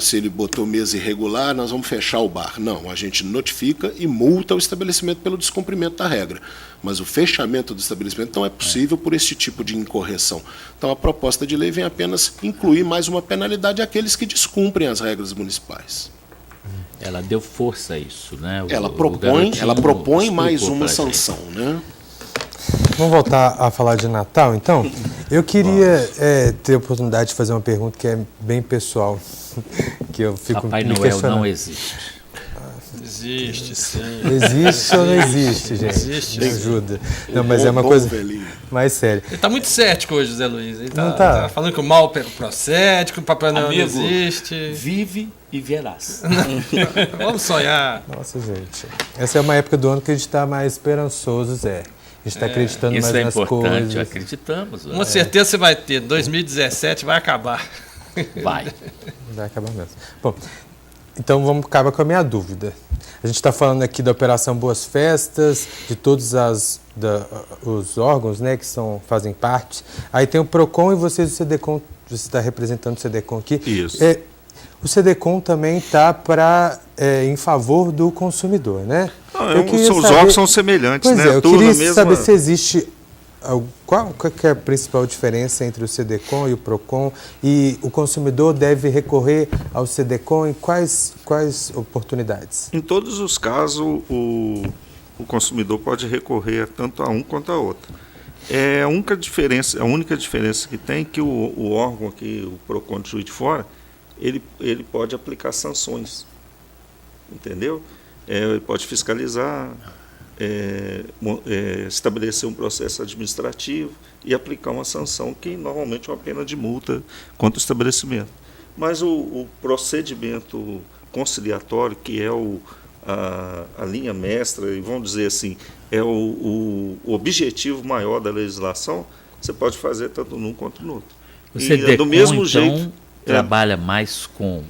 se ele botou mesa irregular, nós vamos fechar o bar. Não, a gente notifica e multa o estabelecimento pelo descumprimento da regra. Mas o fechamento do estabelecimento não é possível por esse tipo de incorreção. Então a proposta de lei vem apenas incluir mais uma penalidade àqueles que descumprem as regras municipais. Ela deu força a isso, né? Ela propõe mais uma sanção, né? Vamos voltar a falar de Natal, então? Eu queria ter a oportunidade de fazer uma pergunta que é bem pessoal, que eu fico Papai Noel não existe. Existe, sim. Existe ou não existe, gente? Existe. Me ajuda. Não, mas é uma coisa mais séria. Ele está muito cético hoje, Zé Luiz. Ele tá falando que o mal procede, que o Papai Noel não existe. Vive e verás. Vamos sonhar. Nossa, gente. Essa é uma época do ano que a gente está mais esperançoso, Zé. A gente está acreditando mais nas coisas. Isso é importante, acreditamos. Uma certeza você vai ter, 2017 vai acabar. Vai acabar mesmo. Bom, então vamos acabar com a minha dúvida. A gente está falando aqui da Operação Boas Festas, de todos os órgãos, né, que fazem parte. Aí tem o PROCON e vocês, o CDCOM, você está representando o CDCOM aqui. Isso. O CDCOM também está em favor do consumidor, né? Os órgãos são semelhantes, pois né? Eu queria saber se existe... Qual que é a principal diferença entre o CDCOM e o PROCON? E o consumidor deve recorrer ao CDCOM em quais oportunidades? Em todos os casos, o consumidor pode recorrer tanto a um quanto a outro. A única diferença que tem é que o órgão aqui, o PROCON de Juiz de Fora, ele pode aplicar sanções. Entendeu? ele pode fiscalizar, estabelecer um processo administrativo e aplicar uma sanção que normalmente é uma pena de multa contra o estabelecimento. Mas o procedimento conciliatório, que é a linha mestra, e vamos dizer assim, é o objetivo maior da legislação, você pode fazer tanto num quanto no outro. Você do mesmo jeito trabalha mais com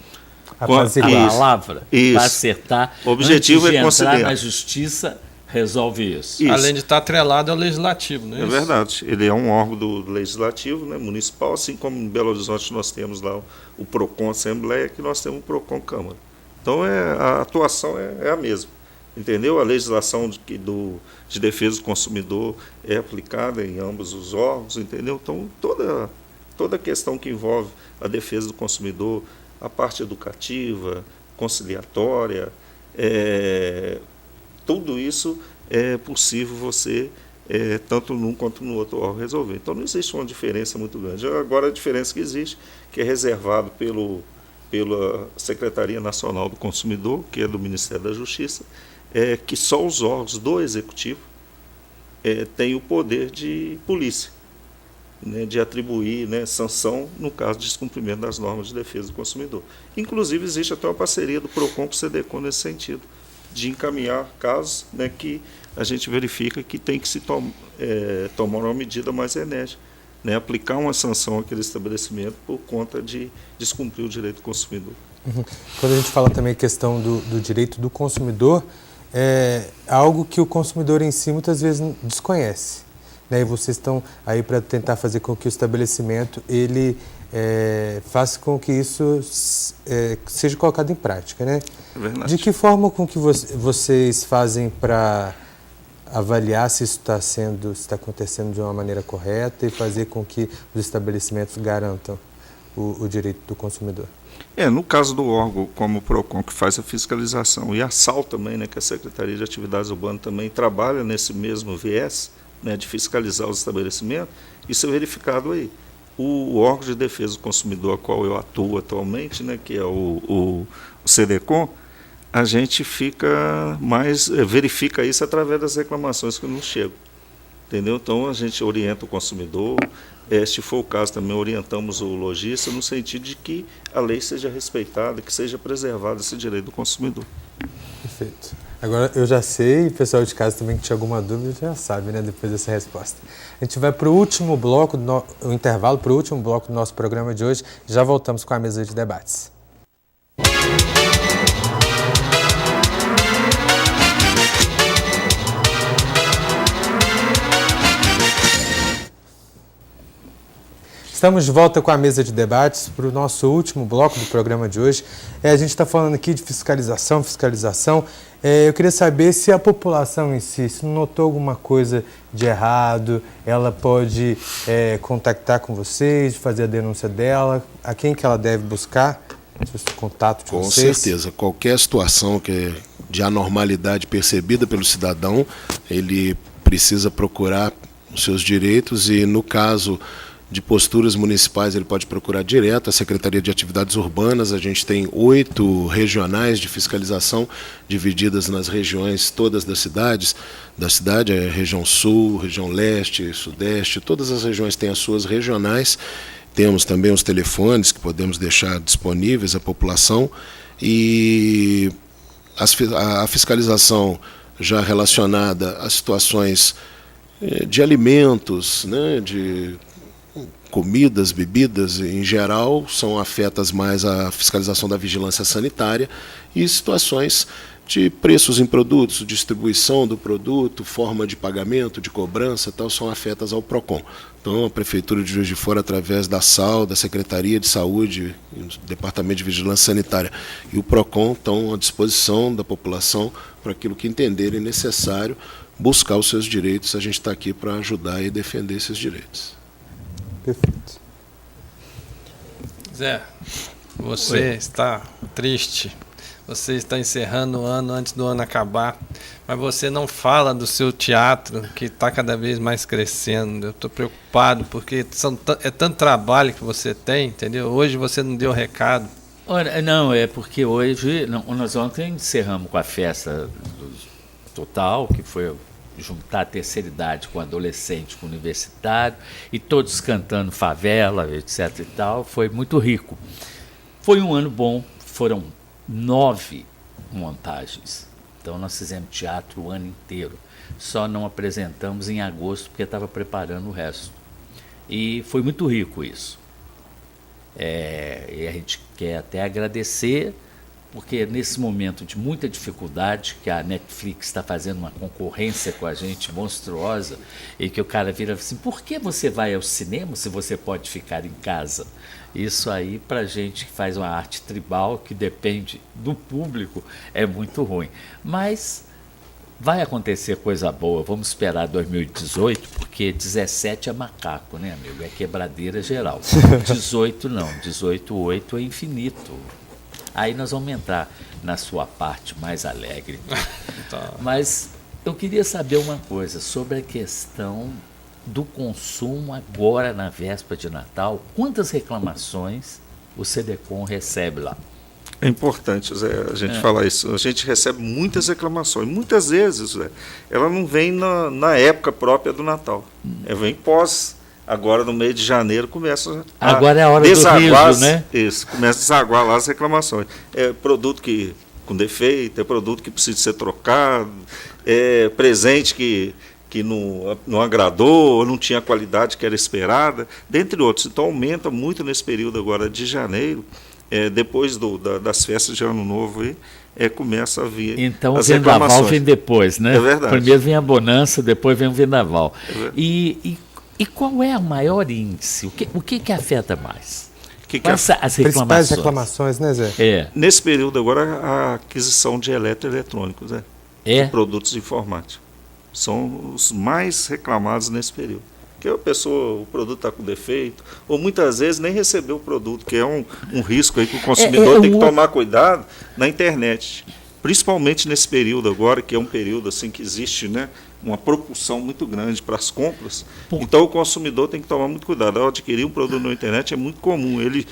a Apaziguar. palavra para acertar. O objetivo antes de é conciliar. entrar na justiça, resolve isso. Isso. Além de estar atrelado ao legislativo, não é É isso? verdade. Ele é um órgão do legislativo, né, municipal, assim como em Belo Horizonte nós temos lá o PROCON Assembleia, que nós temos o PROCON Câmara. Então a atuação é a mesma. Entendeu? A legislação de defesa do consumidor é aplicada em ambos os órgãos, entendeu? Então toda a questão que envolve a defesa do consumidor, a parte educativa, conciliatória, tudo isso é possível você, tanto num quanto no outro órgão, resolver. Então não existe uma diferença muito grande. Agora a diferença que existe, que é reservado pela Secretaria Nacional do Consumidor, que é do Ministério da Justiça, é que só os órgãos do Executivo têm o poder de polícia, né, de atribuir, né, sanção no caso de descumprimento das normas de defesa do consumidor. Inclusive existe até uma parceria do PROCON com o SEDECON nesse sentido, de encaminhar casos, né, que a gente verifica que tem que se tomar uma medida mais enérgica, né, aplicar uma sanção àquele estabelecimento por conta de descumprir o direito do consumidor. Uhum. Quando a gente fala também questão do direito do consumidor, é algo que o consumidor em si muitas vezes desconhece, né? E vocês estão aí para tentar fazer com que o estabelecimento ele faça com que isso seja colocado em prática, né? É verdade. De que forma com que vocês fazem para avaliar se isso está acontecendo de uma maneira correta e fazer com que os estabelecimentos garantam o direito do consumidor? No caso do órgão como o PROCON, que faz a fiscalização, e a SAL também, né, que é a Secretaria de Atividades Urbanas também trabalha nesse mesmo viés, né, de fiscalizar os estabelecimentos, isso é verificado aí. O órgão de defesa do consumidor, a qual eu atuo atualmente, né, que é o SEDECON, a gente verifica isso através das reclamações que nos chegam. Entendeu? Então a gente orienta o consumidor, se for o caso também orientamos o lojista no sentido de que a lei seja respeitada, que seja preservado esse direito do consumidor. Perfeito. Agora eu já sei, e o pessoal de casa também que tinha alguma dúvida já sabe, né, depois dessa resposta. A gente vai para o último bloco, o intervalo para o último bloco do nosso programa de hoje, já voltamos com a mesa de debates. Estamos de volta com a mesa de debates para o nosso último bloco do programa de hoje. A gente está falando aqui de fiscalização. Eu queria saber se a população em si, se notou alguma coisa de errado, ela pode contactar com vocês, fazer a denúncia dela, a quem que ela deve buscar, o contato de vocês? Com certeza, qualquer situação que é de anormalidade percebida pelo cidadão, ele precisa procurar os seus direitos e, no caso de posturas municipais, ele pode procurar direto a Secretaria de Atividades Urbanas. A gente tem 8 regionais de fiscalização divididas nas regiões todas da cidade, região sul, região leste, sudeste, todas as regiões têm as suas regionais. Temos também os telefones que podemos deixar disponíveis à população e a fiscalização já relacionada a situações de alimentos, né, de comidas, bebidas, em geral, são afetas mais à fiscalização da vigilância sanitária e situações de preços em produtos, distribuição do produto, forma de pagamento, de cobrança, tal, são afetas ao PROCON. Então, a Prefeitura de Juiz de Fora, através da SAL, da Secretaria de Saúde, do Departamento de Vigilância Sanitária e o PROCON estão à disposição da população para aquilo que entenderem necessário, buscar os seus direitos. A gente está aqui para ajudar e defender esses direitos. Perfeito. Zé, você está triste, você está encerrando o ano antes do ano acabar, mas você não fala do seu teatro, que está cada vez mais crescendo. Eu estou preocupado, porque é tanto trabalho que você tem, entendeu? Hoje você não deu recado. Olha, não, é porque hoje, nós ontem encerramos com a festa total, que foi juntar a terceira idade com adolescente, com universitário, e todos cantando favela, etc. e tal, foi muito rico. Foi um ano bom, foram 9 montagens. Então nós fizemos teatro o ano inteiro. Só não apresentamos em agosto porque estava preparando o resto. E foi muito rico isso. E a gente quer até agradecer, porque nesse momento de muita dificuldade, que a Netflix está fazendo uma concorrência com a gente monstruosa, e que o cara vira assim, por que você vai ao cinema se você pode ficar em casa? Isso aí, para a gente que faz uma arte tribal, que depende do público, é muito ruim. Mas vai acontecer coisa boa, vamos esperar 2018, porque 17 é macaco, né, amigo? É quebradeira geral. 18 não, 18, 8 é infinito. Aí nós vamos entrar na sua parte mais alegre. Tá. Mas eu queria saber uma coisa sobre a questão do consumo agora na véspera de Natal. Quantas reclamações o CDCOM recebe lá? É importante, Zé, a gente falar isso. A gente recebe muitas reclamações. Muitas vezes, Zé, ela não vem na época própria do Natal. Ela vem pós. Agora, no mês de janeiro, começa agora é a hora do riso, né? Isso, começa a desaguar lá as reclamações. É produto com defeito, é produto que precisa ser trocado, é presente que não agradou, ou não tinha a qualidade que era esperada, dentre outros. Então, aumenta muito nesse período agora de janeiro, depois das festas de Ano Novo, começa a vir então, as o vendaval reclamações. vem depois, né? É verdade. Primeiro vem a bonança, depois vem o vendaval. É verdade. E qual é o maior índice? O que afeta mais? Quais as Principais reclamações? reclamações, né, Zé? Nesse período agora, a aquisição de eletroeletrônicos, de produtos informáticos. São os mais reclamados nesse período. Porque o produto está com defeito, ou muitas vezes nem recebeu o produto, que é um risco aí que o consumidor tem que tomar cuidado na internet. Principalmente nesse período agora, que é um período assim que existe, né, uma propulsão muito grande para as compras. Então o consumidor tem que tomar muito cuidado. Ao adquirir um produto na internet é muito comum ele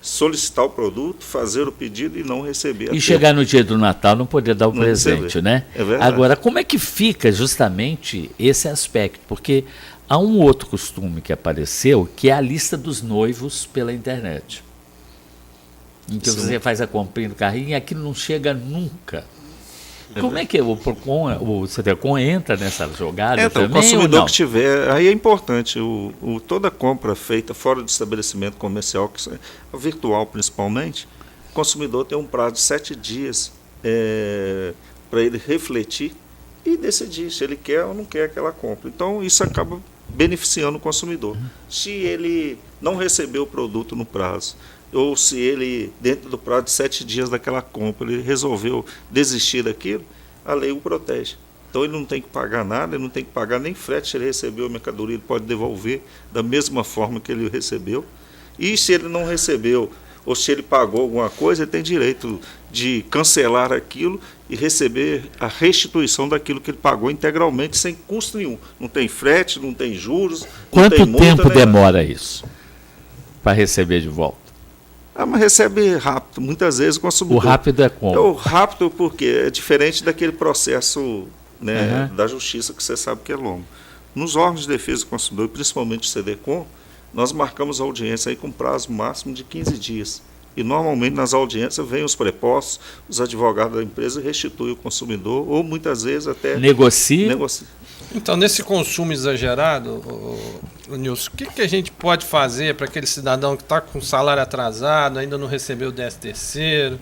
solicitar o produto, fazer o pedido e não receber. E chegar no dia do Natal não poder dar o presente, receber, né? É verdade. Agora, como é que fica justamente esse aspecto? Porque há um outro costume que apareceu, que é a lista dos noivos pela internet. Em que você faz a comprinha do carrinho e aquilo não chega nunca. Como é que o CDCOM entra nessa jogada também? O consumidor que tiver, aí é importante, toda compra feita fora do estabelecimento comercial, que é virtual principalmente, o consumidor tem um prazo de 7 dias para ele refletir e decidir se ele quer ou não quer aquela compra. Então isso acaba beneficiando o consumidor. Se ele não recebeu o produto no prazo, ou se ele, dentro do prazo de 7 dias daquela compra, ele resolveu desistir daquilo, a lei o protege. Então ele não tem que pagar nada, ele não tem que pagar nem frete. Se ele recebeu a mercadoria, ele pode devolver da mesma forma que ele recebeu. E se ele não recebeu, ou se ele pagou alguma coisa, ele tem direito de cancelar aquilo e receber a restituição daquilo que ele pagou integralmente, sem custo nenhum. Não tem frete, não tem juros, não tem multa. Quanto tempo demora isso para receber de volta? Mas recebe rápido. Muitas vezes o consumidor... O rápido é como? O rápido porque é diferente daquele processo, né, da justiça, que você sabe que é longo. Nos órgãos de defesa do consumidor, principalmente o CDCOM, nós marcamos a audiência aí com prazo máximo de 15 dias. E normalmente nas audiências vêm os prepostos, os advogados da empresa restituem o consumidor, ou muitas vezes até... Negocia. Então, nesse consumo exagerado, Nilson, o que a gente pode fazer para aquele cidadão que está com salário atrasado, ainda não recebeu o 13º,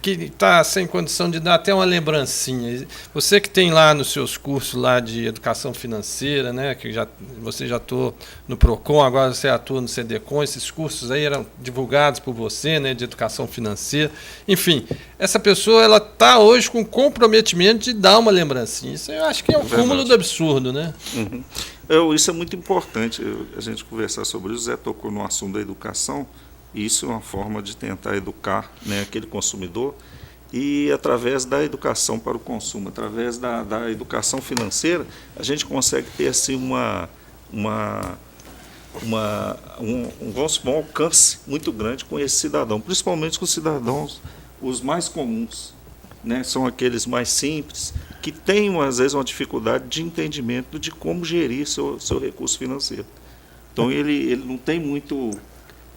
que está sem condição de dar até uma lembrancinha? Você que tem lá nos seus cursos lá de educação financeira, né, que você já atua no PROCON, agora você atua no CDCOM, esses cursos aí eram divulgados por você, né, de educação financeira. Enfim, essa pessoa ela está hoje com comprometimento de dar uma lembrancinha. Isso eu acho que é um cúmulo do absurdo, né? Isso é muito importante, a gente conversar sobre isso. O Zé tocou no assunto da educação, e isso é uma forma de tentar educar, né, aquele consumidor, e através da educação para o consumo, através da educação financeira, a gente consegue ter assim, vamos supor, um alcance muito grande com esse cidadão, principalmente com os cidadãos os mais comuns, né? São aqueles mais simples, que têm, às vezes, uma dificuldade de entendimento de como gerir seu recurso financeiro. Então, ele não tem muito...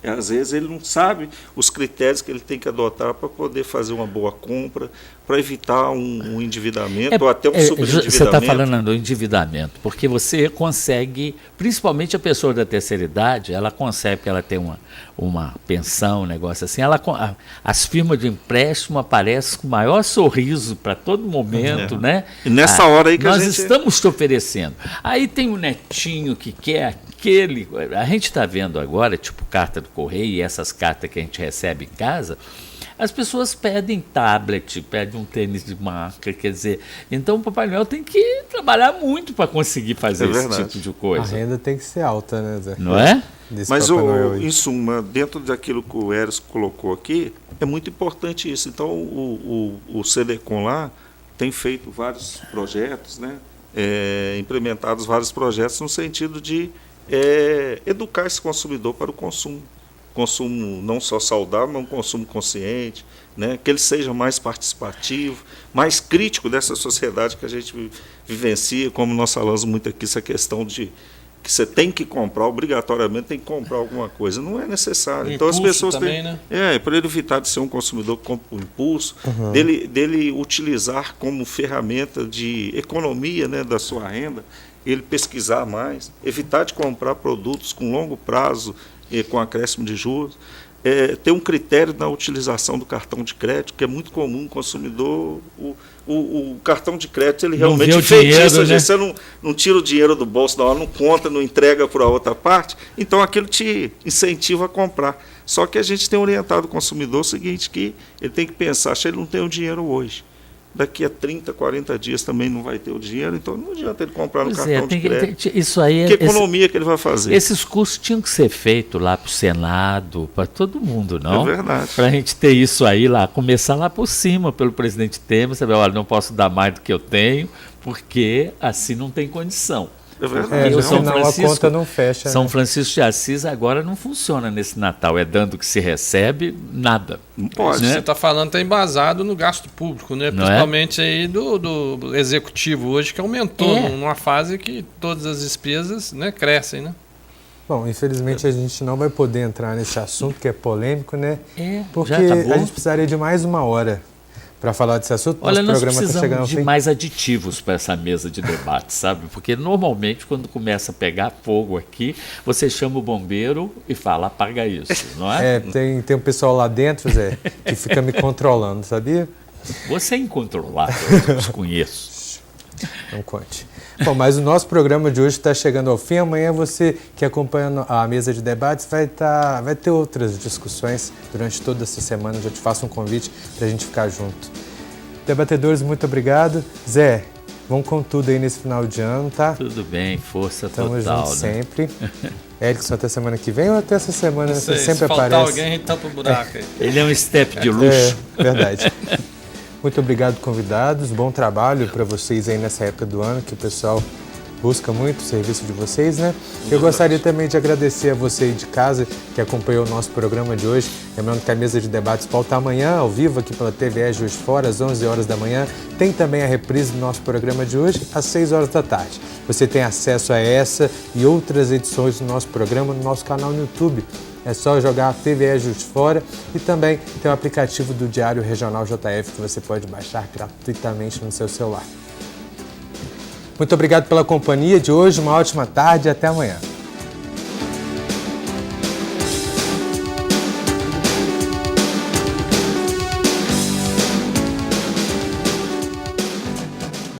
Às vezes ele não sabe os critérios que ele tem que adotar para poder fazer uma boa compra, para evitar um endividamento ou até um subendividamento. Você está falando do endividamento, porque você consegue, principalmente a pessoa da terceira idade, ela consegue, porque ela tem uma pensão, um negócio assim, as firmas de empréstimo aparecem com o maior sorriso para todo momento, né? E nessa hora aí que nós estamos te oferecendo. Aí tem um netinho que quer aquele... A gente está vendo agora, tipo carta do correio e essas cartas que a gente recebe em casa, as pessoas pedem tablet, pedem um tênis de marca, quer dizer, então o Papai Noel tem que trabalhar muito para conseguir fazer esse tipo de coisa. A renda tem que ser alta, né, Zé? Não é? Mas, em suma, dentro daquilo que o Eros colocou aqui, é muito importante isso. Então, o Cedecom lá tem feito vários projetos, né? Implementados vários projetos no sentido de educar esse consumidor para o consumo não só saudável, mas um consumo consciente, né? Que ele seja mais participativo, mais crítico dessa sociedade que a gente vivencia, como nós falamos muito aqui, essa questão de que você tem que comprar, obrigatoriamente tem que comprar alguma coisa. Não é necessário. Então as pessoas também, têm... né? Para ele evitar de ser um consumidor que compra por impulso, dele utilizar como ferramenta de economia, né, da sua renda, ele pesquisar mais, evitar de comprar produtos com longo prazo, com acréscimo de juros, ter um critério na utilização do cartão de crédito, que é muito comum o consumidor, o cartão de crédito, ele realmente enfeitiça, né? Você não tira o dinheiro do bolso na hora, não conta, não entrega para a outra parte, então aquilo te incentiva a comprar. Só que a gente tem orientado o consumidor o seguinte, que ele tem que pensar, se ele não tem o dinheiro hoje, daqui a 30, 40 dias também não vai ter o dinheiro, então não adianta ele comprar no cartão de crédito. Isso aí que economia que ele vai fazer? Esses cursos tinham que ser feitos lá para o Senado, para todo mundo, não? É verdade. Para a gente ter isso aí lá, começar lá por cima, pelo presidente Temer, saber, olha, não posso dar mais do que eu tenho, porque assim não tem condição. É verdade. Senão a conta não fecha. São Francisco de Assis agora não funciona nesse Natal. É dando que se recebe, nada. Não pode. Né? Você está falando, está embasado no gasto público, né? Principalmente aí do executivo hoje, que aumentou numa fase que todas as despesas, né, crescem, né? Bom, infelizmente a gente não vai poder entrar nesse assunto que é polêmico, né? Porque já acabou. A gente precisaria de mais uma hora para falar desse assunto. Olha, nosso nós programa está chegando precisamos de mais aditivos para essa mesa de debate, sabe? Porque normalmente quando começa a pegar fogo aqui, você chama o bombeiro e fala, apaga isso, não é? Tem um pessoal lá dentro, Zé, que fica me controlando, sabia? Você é incontrolável, eu os conheço. Não conte. Bom, mas o nosso programa de hoje está chegando ao fim. Amanhã você que acompanha a mesa de debates vai ter outras discussões durante toda essa semana. Eu já te faço um convite para a gente ficar junto. Debatedores, muito obrigado. Zé, vamos com tudo aí nesse final de ano, tá? Tudo bem, força Tamo total. Juntos, né? sempre. Erickson, até semana que vem ou até essa semana? Você sempre se aparece. faltar alguém, a gente tampa o buraco aí. Ele é um step de luxo. Verdade. Muito obrigado, convidados. Bom trabalho para vocês aí nessa época do ano, que o pessoal busca muito o serviço de vocês, né? Eu gostaria também de agradecer a você aí de casa que acompanhou o nosso programa de hoje. Lembrando que a mesa de debates volta amanhã, ao vivo, aqui pela TVE Juiz de Fora, às 11 horas da manhã. Tem também a reprise do nosso programa de hoje, às 6 horas da tarde. Você tem acesso a essa e outras edições do nosso programa no nosso canal no YouTube. É só jogar a TVE Juiz de Fora e também tem o aplicativo do Diário Regional JF que você pode baixar gratuitamente no seu celular. Muito obrigado pela companhia de hoje, uma ótima tarde e até amanhã.